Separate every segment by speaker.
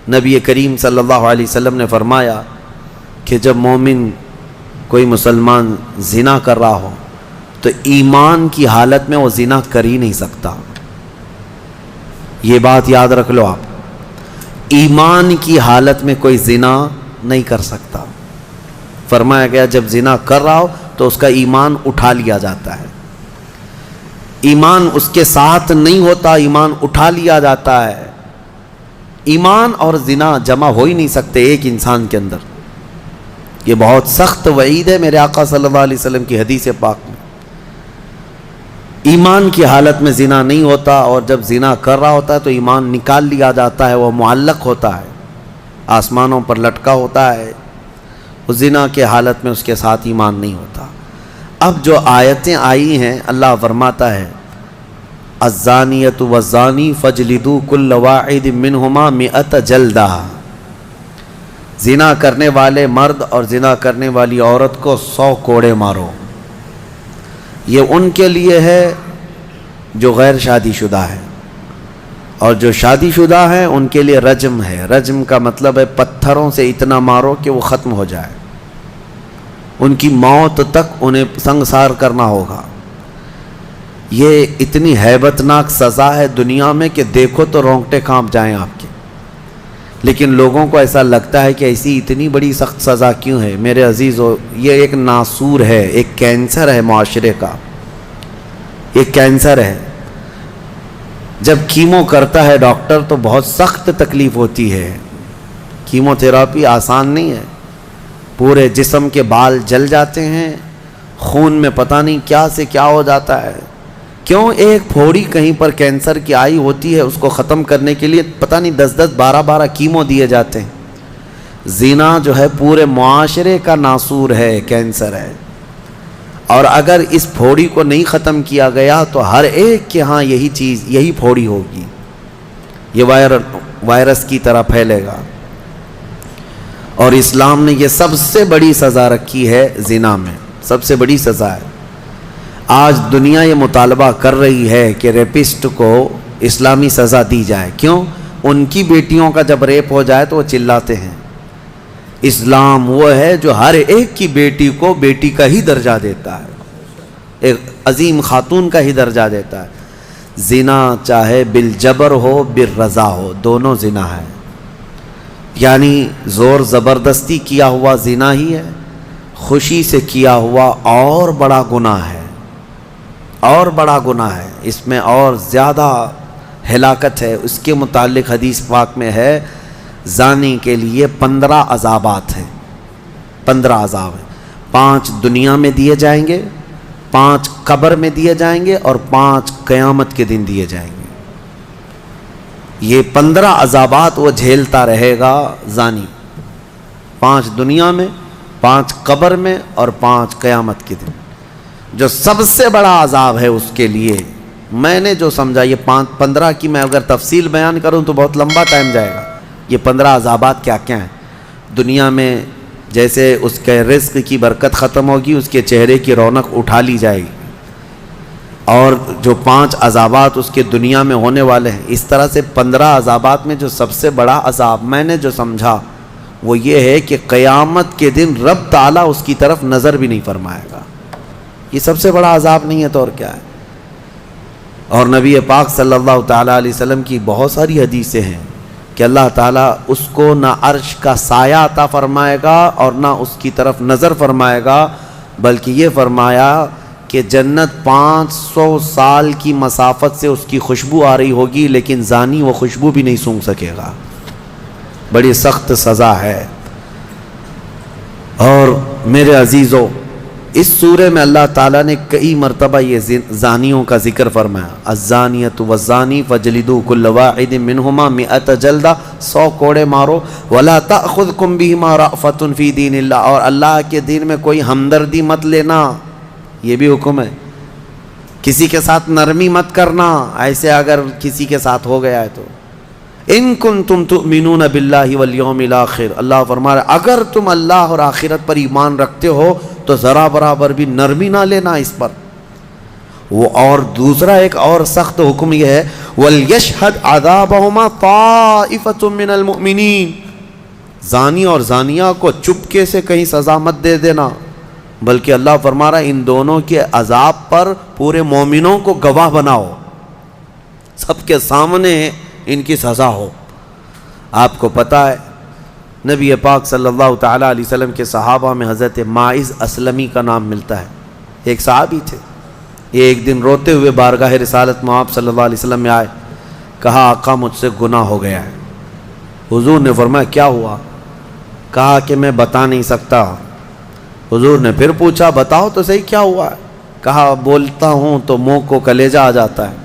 Speaker 1: نبی کریم صلی اللہ علیہ وسلم نے فرمایا کہ جب مومن کوئی مسلمان زنا کر رہا ہو تو ایمان کی حالت میں وہ زنا کر ہی نہیں سکتا. یہ بات یاد رکھ لو آپ، ایمان کی حالت میں کوئی زنا نہیں کر سکتا. فرمایا گیا جب زنا کر رہا ہو تو اس کا ایمان اٹھا لیا جاتا ہے. ایمان اس کے ساتھ نہیں ہوتا، ایمان اٹھا لیا جاتا ہے. ایمان اور زنا جمع ہو ہی نہیں سکتے ایک انسان کے اندر. یہ بہت سخت وعید ہے میرے آقا صلی اللہ علیہ وسلم کی حدیث پاک میں. ایمان کی حالت میں زنا نہیں ہوتا، اور جب زنا کر رہا ہوتا ہے تو ایمان نکال لیا جاتا ہے، وہ معلق ہوتا ہے، آسمانوں پر لٹکا ہوتا ہے. اس زنا کے حالت میں اس کے ساتھ ایمان نہیں ہوتا. اب جو آیتیں آئی ہیں اللہ فرماتا ہے الزانیۃ والزانی فاجلدوا کل واحد منہما 100 جلدہ. زنا کرنے والے مرد اور زنا کرنے والی عورت کو 100 کوڑے مارو. یہ ان کے لیے ہے جو غیر شادی شدہ ہے، اور جو شادی شدہ ہیں ان کے لیے رجم ہے. رجم کا مطلب ہے پتھروں سے اتنا مارو کہ وہ ختم ہو جائے، ان کی موت تک انہیں سنگسار کرنا ہوگا. یہ اتنی ہیبت ناک سزا ہے دنیا میں کہ دیکھو تو رونگٹے کانپ جائیں آپ کے. لیکن لوگوں کو ایسا لگتا ہے کہ ایسی اتنی بڑی سخت سزا کیوں ہے. میرے عزیزو، یہ ایک ناسور ہے، ایک کینسر ہے معاشرے کا، ایک کینسر ہے. جب کیمو کرتا ہے ڈاکٹر تو بہت سخت تکلیف ہوتی ہے. کیمو تھراپی آسان نہیں ہے. پورے جسم کے بال جل جاتے ہیں، خون میں پتہ نہیں کیا سے کیا ہو جاتا ہے. کیوں؟ ایک پھوڑی کہیں پر کینسر کی آئی ہوتی ہے، اس کو ختم کرنے کے لیے پتہ نہیں 10 12 کیمو دیے جاتے ہیں. زنا جو ہے پورے معاشرے کا ناسور ہے، کینسر ہے. اور اگر اس پھوڑی کو نہیں ختم کیا گیا تو ہر ایک کے ہاں یہی چیز، یہی پھوڑی ہوگی. یہ وائرس کی طرح پھیلے گا. اور اسلام نے یہ سب سے بڑی سزا رکھی ہے زنا میں، سب سے بڑی سزا ہے. آج دنیا یہ مطالبہ کر رہی ہے کہ ریپسٹ کو اسلامی سزا دی جائے. کیوں؟ ان کی بیٹیوں کا جب ریپ ہو جائے تو وہ چلاتے ہیں. اسلام وہ ہے جو ہر ایک کی بیٹی کو بیٹی کا ہی درجہ دیتا ہے، ایک عظیم خاتون کا ہی درجہ دیتا ہے. زنا چاہے بالجبر ہو بالرضا ہو، دونوں زنا ہے. یعنی زور زبردستی کیا ہوا زنا ہی ہے، خوشی سے کیا ہوا اور بڑا گناہ ہے، اور بڑا گناہ ہے. اس میں اور زیادہ ہلاکت ہے. اس کے متعلق حدیث پاک میں ہے زانی کے لیے 15 عذابات ہیں. 15 عذاب ہیں. 5 دنیا میں دیے جائیں گے، 5 قبر میں دیے جائیں گے، اور 5 قیامت کے دن دیے جائیں گے. یہ 15 عذابات وہ جھیلتا رہے گا زانی. 5 دنیا میں، 5 قبر میں، اور 5 قیامت کے دن. جو سب سے بڑا عذاب ہے اس کے لیے، میں نے جو سمجھا، یہ 15 کی میں اگر تفصیل بیان کروں تو بہت لمبا ٹائم جائے گا. یہ 15 عذابات کیا کیا ہیں؟ دنیا میں جیسے اس کے رزق کی برکت ختم ہوگی، اس کے چہرے کی رونق اٹھا لی جائے گی. اور جو 5 عذابات اس کے دنیا میں ہونے والے ہیں، اس طرح سے 15 عذابات میں جو سب سے بڑا عذاب میں نے جو سمجھا وہ یہ ہے کہ قیامت کے دن رب تعالیٰ اس کی طرف نظر بھی نہیں فرمائے گا. یہ سب سے بڑا عذاب نہیں ہے تو اور کیا ہے؟ اور نبی پاک صلی اللہ تعالیٰ علیہ وسلم کی بہت ساری حدیثیں ہیں کہ اللہ تعالیٰ اس کو نہ عرش کا سایہ عطا فرمائے گا اور نہ اس کی طرف نظر فرمائے گا، بلکہ یہ فرمایا کہ جنت 500 سال کی مسافت سے اس کی خوشبو آ رہی ہوگی، لیکن زانی وہ خوشبو بھی نہیں سونگھ سکے گا. بڑی سخت سزا ہے. اور میرے عزیزو، اس سورے میں اللہ تعالیٰ نے کئی مرتبہ یہ زانیوں کا ذکر فرمایا. الزانیۃ والزانی فاجلدوا کل واحد منہما 100 جلدہ، 100 کوڑے مارو. ولا تأخذکم بہما رأفۃ فی دین اللہ، اور اللہ کے دین میں کوئی ہمدردی مت لینا، یہ بھی حکم ہے. کسی کے ساتھ نرمی مت کرنا ایسے اگر کسی کے ساتھ ہو گیا ہے تو. ان کنتم تؤمنون باللہ والیوم الاخر، اللہ فرما رہا ہے اگر تم اللہ اور آخرت پر ایمان رکھتے ہو تو ذرا برابر بھی نرمی نہ لینا اس پر. وہ اور دوسرا ایک اور سخت حکم یہ ہے وَلْيَشْهَدْ عَذَابَهُمَا طَائِفَةٌ مِّنَ الْمُؤْمِنِينَ، زانی اور زانیہ کو چپکے سے کہیں سزا مت دے دینا، بلکہ اللہ فرما رہا ہے ان دونوں کے عذاب پر پورے مومنوں کو گواہ بناؤ، سب کے سامنے ان کی سزا ہو۔ آپ کو پتہ ہے نبی پاک صلی اللہ تعالیٰ علیہ وسلم کے صحابہ میں حضرت ماعز اسلمی کا نام ملتا ہے، ایک صحابی تھے۔ یہ ایک دن روتے ہوئے بارگاہ رسالت میں آپ صلی اللہ علیہ وسلم میں آئے، کہا آقا مجھ سے گناہ ہو گیا ہے۔ حضور نے فرمایا کیا ہوا؟ کہا کہ میں بتا نہیں سکتا۔ حضور نے پھر پوچھا بتاؤ تو صحیح کیا ہوا ہے؟ کہا بولتا ہوں تو منہ کو کلیجہ آ جاتا ہے،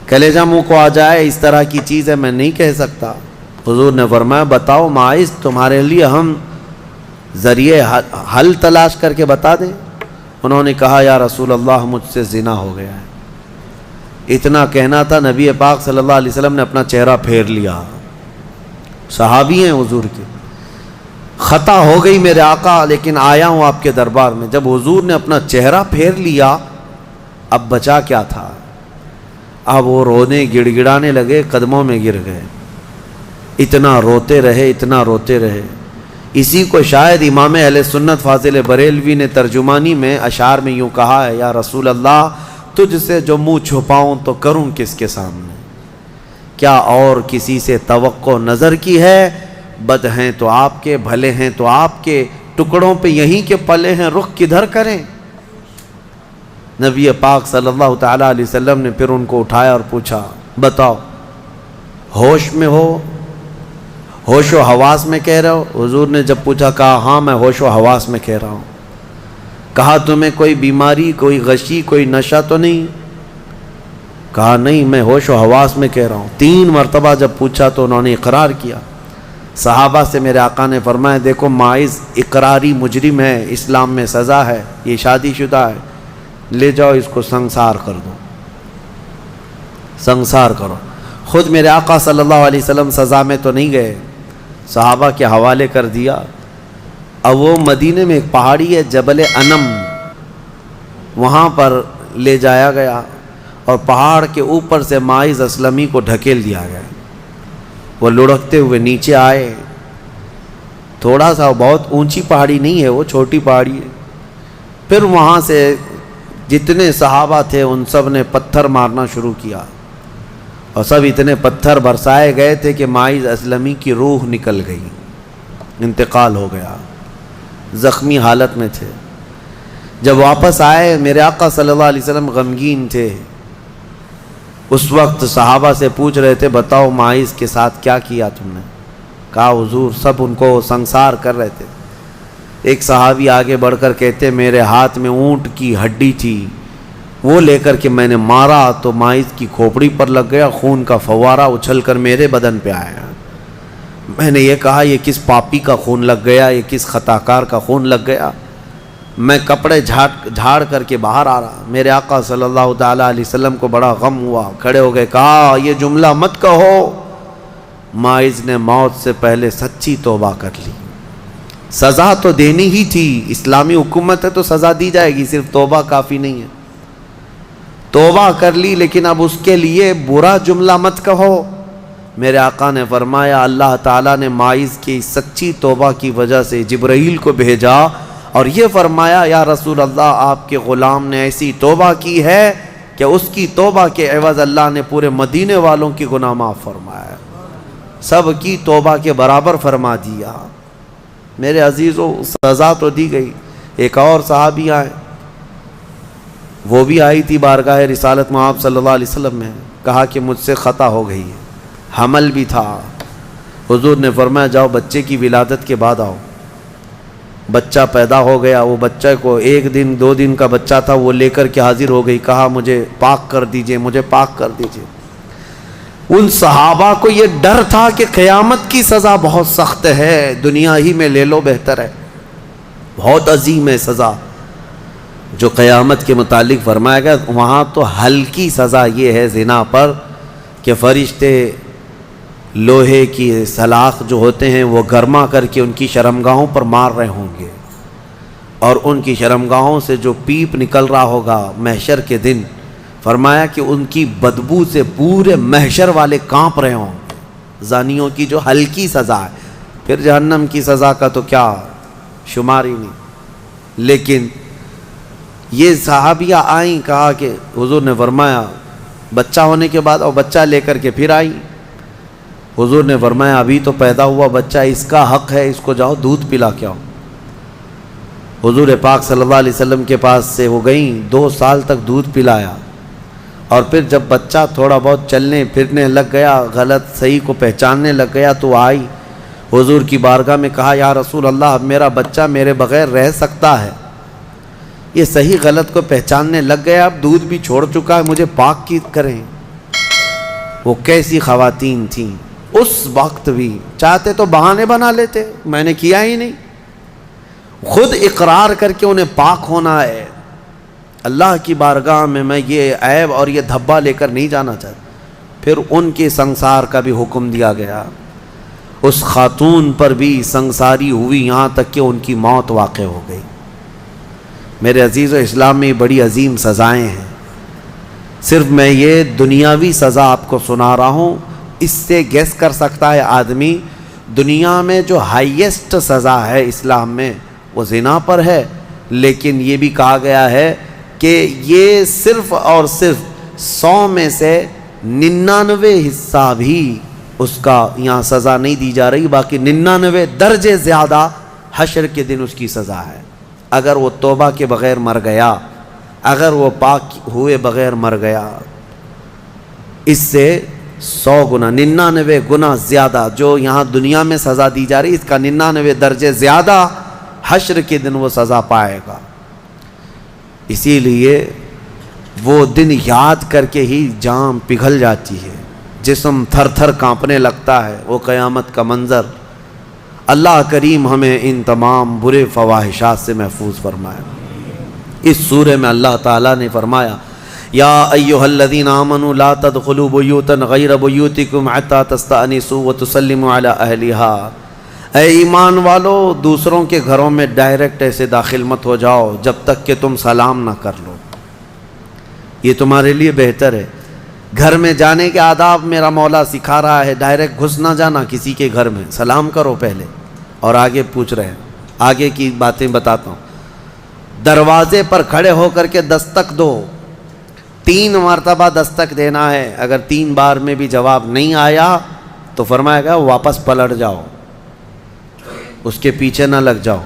Speaker 1: کلیجہ منہ کو آ جائے اس طرح کی چیز ہے میں نہیں کہہ سکتا۔ حضور نے فرمایا بتاؤ ماعز تمہارے لیے ہم ذریعے حل تلاش کر کے بتا دیں؟ انہوں نے کہا یا رسول اللہ مجھ سے زنا ہو گیا ہے۔ اتنا کہنا تھا نبی پاک صلی اللہ علیہ وسلم نے اپنا چہرہ پھیر لیا، صحابی ہیں حضور کے، خطا ہو گئی میرے آقا لیکن آیا ہوں آپ کے دربار میں۔ جب حضور نے اپنا چہرہ پھیر لیا اب بچا کیا تھا؟ اب وہ رونے گڑ گڑانے لگے، قدموں میں گر گئے، اتنا روتے رہے اتنا روتے رہے۔ اسی کو شاید امام اہل سنت فاضل بریلوی نے ترجمانی میں اشعار میں یوں کہا ہے یا رسول اللہ تجھ سے جو منہ چھپاؤں تو کروں کس کے سامنے، کیا اور کسی سے توقع نظر کی ہے؟ بد ہیں تو آپ کے، بھلے ہیں تو آپ کے، ٹکڑوں پہ یہیں کے پلے ہیں رخ کدھر کریں؟ نبی پاک صلی اللہ تعالیٰ علیہ وسلم نے پھر ان کو اٹھایا اور پوچھا بتاؤ ہوش میں ہو، ہوش و حواس میں کہہ رہے ہو؟ حضور نے جب پوچھا کہا ہاں میں ہوش و حواس میں کہہ رہا ہوں۔ کہا تمہیں کوئی بیماری، کوئی غشی، کوئی نشہ تو نہیں؟ کہا نہیں میں ہوش و حواس میں کہہ رہا ہوں۔ 3 مرتبہ جب پوچھا تو انہوں نے اقرار کیا۔ صحابہ سے میرے آقا نے فرمایا دیکھو ماعز اقراری مجرم ہے، اسلام میں سزا ہے، یہ شادی شدہ ہے، لے جاؤ اس کو سنسار کر دو، سنسار کرو۔ خود میرے آقا صلی اللہ علیہ وسلم سزا میں تو نہیں گئے، صحابہ کے حوالے کر دیا۔ اب وہ مدینے میں ایک پہاڑی ہے جبل انم، وہاں پر لے جایا گیا اور پہاڑ کے اوپر سے ماعز اسلمی کو ڈھکیل دیا گیا۔ وہ لڑکتے ہوئے نیچے آئے، تھوڑا سا بہت اونچی پہاڑی نہیں ہے، وہ چھوٹی پہاڑی ہے۔ پھر وہاں سے جتنے صحابہ تھے ان سب نے پتھر مارنا شروع کیا اور سب اتنے پتھر برسائے گئے تھے کہ ماعز اسلمی کی روح نکل گئی، انتقال ہو گیا، زخمی حالت میں تھے۔ جب واپس آئے میرے آقا صلی اللہ علیہ وسلم غمگین تھے۔ اس وقت صحابہ سے پوچھ رہے تھے بتاؤ ماعز کے ساتھ کیا کیا تم نے؟ کہا حضور سب ان کو سنسار کر رہے تھے۔ ایک صحابی آگے بڑھ کر کہتے میرے ہاتھ میں اونٹ کی ہڈی تھی، وہ لے کر کے میں نے مارا تو ماعز کی کھوپڑی پر لگ گیا، خون کا فوارہ اچھل کر میرے بدن پہ آیا۔ میں نے یہ کہا یہ کس پاپی کا خون لگ گیا، یہ کس خطاکار کا خون لگ گیا؟ میں کپڑے جھاڑ کر کے باہر آ رہا، میرے آقا صلی اللہ تعالیٰ علیہ وسلم کو بڑا غم ہوا، کھڑے ہو گئے، کہا یہ جملہ مت کہو، ماعز نے موت سے پہلے سچی توبہ کر لی۔ سزا تو دینی ہی تھی، اسلامی حکومت ہے تو سزا دی جائے گی، صرف توبہ کافی نہیں ہے۔ توبہ کر لی لیکن اب اس کے لیے برا جملہ مت کہو۔ میرے آقا نے فرمایا اللہ تعالیٰ نے ماعز کی سچی توبہ کی وجہ سے جبرائیل کو بھیجا اور یہ فرمایا یا رسول اللہ آپ کے غلام نے ایسی توبہ کی ہے کہ اس کی توبہ کے عوض اللہ نے پورے مدینے والوں کی گناہ معاف فرمایا، سب کی توبہ کے برابر فرما دیا۔ میرے عزیزو سزا تو دی گئی۔ ایک اور صحابی آئے، وہ بھی آئی تھی بارگاہ رسالت میں آپ صلی اللہ علیہ وسلم میں، کہا کہ مجھ سے خطا ہو گئی ہے، حمل بھی تھا۔ حضور نے فرمایا جاؤ بچے کی ولادت کے بعد آؤ۔ بچہ پیدا ہو گیا، وہ بچہ کو 1 دن 2 دن کا بچہ تھا، وہ لے کر کے حاضر ہو گئی، کہا مجھے پاک کر دیجئے، مجھے پاک کر دیجئے۔ ان صحابہ کو یہ ڈر تھا کہ قیامت کی سزا بہت سخت ہے، دنیا ہی میں لے لو بہتر ہے، بہت عظیم ہے سزا جو قیامت کے متعلق فرمایا گیا۔ وہاں تو ہلکی سزا یہ ہے زنا پر کہ فرشتے لوہے کی سلاخ جو ہوتے ہیں وہ گرما کر کے ان کی شرمگاہوں پر مار رہے ہوں گے، اور ان کی شرمگاہوں سے جو پیپ نکل رہا ہوگا محشر کے دن، فرمایا کہ ان کی بدبو سے پورے محشر والے کانپ رہے ہوں۔ زانیوں کی جو ہلکی سزا ہے، پھر جہنم کی سزا کا تو کیا شمار ہی نہیں۔ لیکن یہ صحابیہ آئیں، کہا کہ حضور نے فرمایا بچہ ہونے کے بعد، اور بچہ لے کر کے پھر آئی، حضور نے فرمایا ابھی تو پیدا ہوا بچہ، اس کا حق ہے، اس کو جاؤ دودھ پلا کے آؤ۔ حضور پاک صلی اللہ علیہ وسلم کے پاس سے وہ گئیں، 2 سال تک دودھ پلایا، اور پھر جب بچہ تھوڑا بہت چلنے پھرنے لگ گیا، غلط صحیح کو پہچاننے لگ گیا، تو آئی حضور کی بارگاہ میں، کہا یا رسول اللہ اب میرا بچہ میرے بغیر رہ سکتا ہے، یہ صحیح غلط کو پہچاننے لگ گیا، اب دودھ بھی چھوڑ چکا ہے، مجھے پاک کی کریں۔ وہ کیسی خواتین تھیں اس وقت بھی، چاہتے تو بہانے بنا لیتے، میں نے کیا ہی نہیں، خود اقرار کر کے انہیں پاک ہونا ہے۔ اللہ کی بارگاہ میں یہ عیب اور یہ دھبا لے کر نہیں جانا چاہتا۔ پھر ان کے سنسار کا بھی حکم دیا گیا، اس خاتون پر بھی سنساری ہوئی، یہاں تک کہ ان کی موت واقع ہو گئی۔ میرے عزیز و اسلام میں بڑی عظیم سزائیں ہیں، صرف میں یہ دنیاوی سزا آپ کو سنا رہا ہوں، اس سے گیس کر سکتا ہے آدمی دنیا میں جو ہائیسٹ سزا ہے اسلام میں وہ زنا پر ہے، لیکن یہ بھی کہا گیا ہے کہ یہ صرف اور صرف 100 میں سے 99 حصہ بھی اس کا یہاں سزا نہیں دی جا رہی، باقی 99 درجے زیادہ حشر کے دن اس کی سزا ہے۔ اگر وہ توبہ کے بغیر مر گیا، اگر وہ پاک ہوئے بغیر مر گیا، اس سے 100 گنا 99 گنا زیادہ جو یہاں دنیا میں سزا دی جا رہی، اس کا 99 درجے زیادہ حشر کے دن وہ سزا پائے گا۔ اسی لیے وہ دن یاد کر کے ہی جان پگھل جاتی ہے، جسم تھر تھر کانپنے لگتا ہے، وہ قیامت کا منظر۔ اللہ کریم ہمیں ان تمام برے فواحشات سے محفوظ فرمائے۔ اس سورہ میں اللہ تعالیٰ نے فرمایا یا ایھا الذین آمنوا لا تدخلوا بیوتا غیر بیوتکم حتی تستأنسوا وتسلموا علی اہلہا، اے ایمان والو دوسروں کے گھروں میں ڈائریکٹ ایسے داخل مت ہو جاؤ جب تک کہ تم سلام نہ کر لو، یہ تمہارے لیے بہتر ہے۔ گھر میں جانے کے آداب میرا مولا سکھا رہا ہے، ڈائریکٹ گھس نہ جانا کسی کے گھر میں، سلام کرو پہلے، اور آگے پوچھ رہے ہیں، آگے کی باتیں بتاتا ہوں۔ دروازے پر کھڑے ہو کر کے دستک دو، 3 مرتبہ دستک دینا ہے، اگر 3 بار میں بھی جواب نہیں آیا تو فرمایا گیا واپس پلٹ جاؤ، اس کے پیچھے نہ لگ جاؤ۔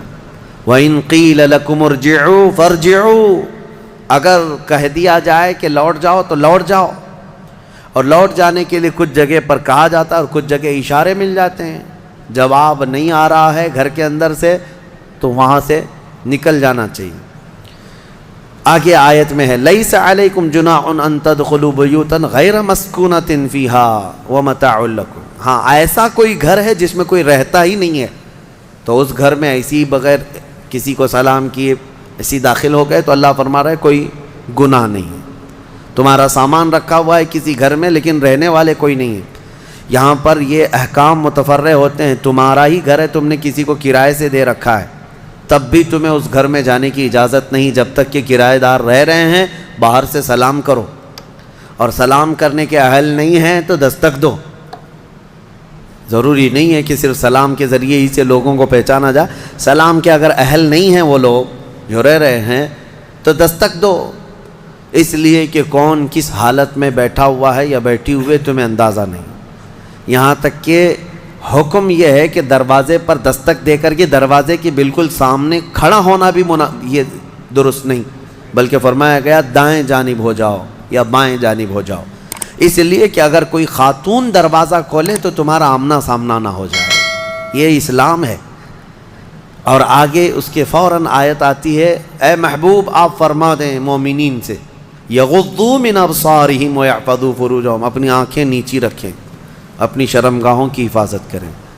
Speaker 1: وَإِن قِيلَ لَكُمُ ارْجِعُوا فَارْجِعُوا، اگر کہہ دیا جائے کہ لوٹ جاؤ تو لوٹ جاؤ، اور لوٹ جانے کے لیے کچھ جگہ پر کہا جاتا ہے اور کچھ جگہ اشارے مل جاتے ہیں۔ جواب نہیں آ رہا ہے گھر کے اندر سے تو وہاں سے نکل جانا چاہیے۔ آگے آیت میں ہے لَيْسَ عَلَيْكُمْ جُنَاحٌ أَن تَدْخُلُوا بُيُوتًا غَيْرَ مَسْكُونَةٍ فِيهَا وَمَتَاعٌ لَكُمْ، ہاں ایسا کوئی گھر ہے جس میں کوئی رہتا ہی نہیں ہے تو اس گھر میں ایسی بغیر کسی کو سلام کیے ایسی داخل ہو گئے تو اللہ فرما رہا ہے کوئی گناہ نہیں ہے۔ تمہارا سامان رکھا ہوا ہے کسی گھر میں لیکن رہنے والے کوئی نہیں ہے، یہاں پر یہ احکام متفرع ہوتے ہیں۔ تمہارا ہی گھر ہے، تم نے کسی کو کرائے سے دے رکھا ہے، تب بھی تمہیں اس گھر میں جانے کی اجازت نہیں جب تک کہ کرایہ دار رہ رہے ہیں۔ باہر سے سلام کرو، اور سلام کرنے کے اہل نہیں ہیں تو دستک دو۔ ضروری نہیں ہے کہ صرف سلام کے ذریعے ہی سے لوگوں کو پہچانا جائے، سلام کے اگر اہل نہیں ہیں وہ لوگ جو رہ رہے ہیں تو دستک دو، اس لیے کہ کون کس حالت میں بیٹھا ہوا ہے یا بیٹھی ہوئے تمہیں اندازہ نہیں۔ یہاں تک کہ حکم یہ ہے کہ دروازے پر دستک دے کر کے دروازے کے بالکل سامنے کھڑا ہونا بھی یہ درست نہیں، بلکہ فرمایا گیا دائیں جانب ہو جاؤ یا بائیں جانب ہو جاؤ، اس لیے کہ اگر کوئی خاتون دروازہ کھولے تو تمہارا آمنا سامنا نہ ہو جائے۔ یہ اسلام ہے۔ اور آگے اس کے فوراً آیت آتی ہے اے محبوب آپ فرما دیں مومنین سے یغضوا من ابصارہم ویحفظوا فروجہم، اپنی آنکھیں نیچی رکھیں، اپنی شرمگاہوں کی حفاظت کریں۔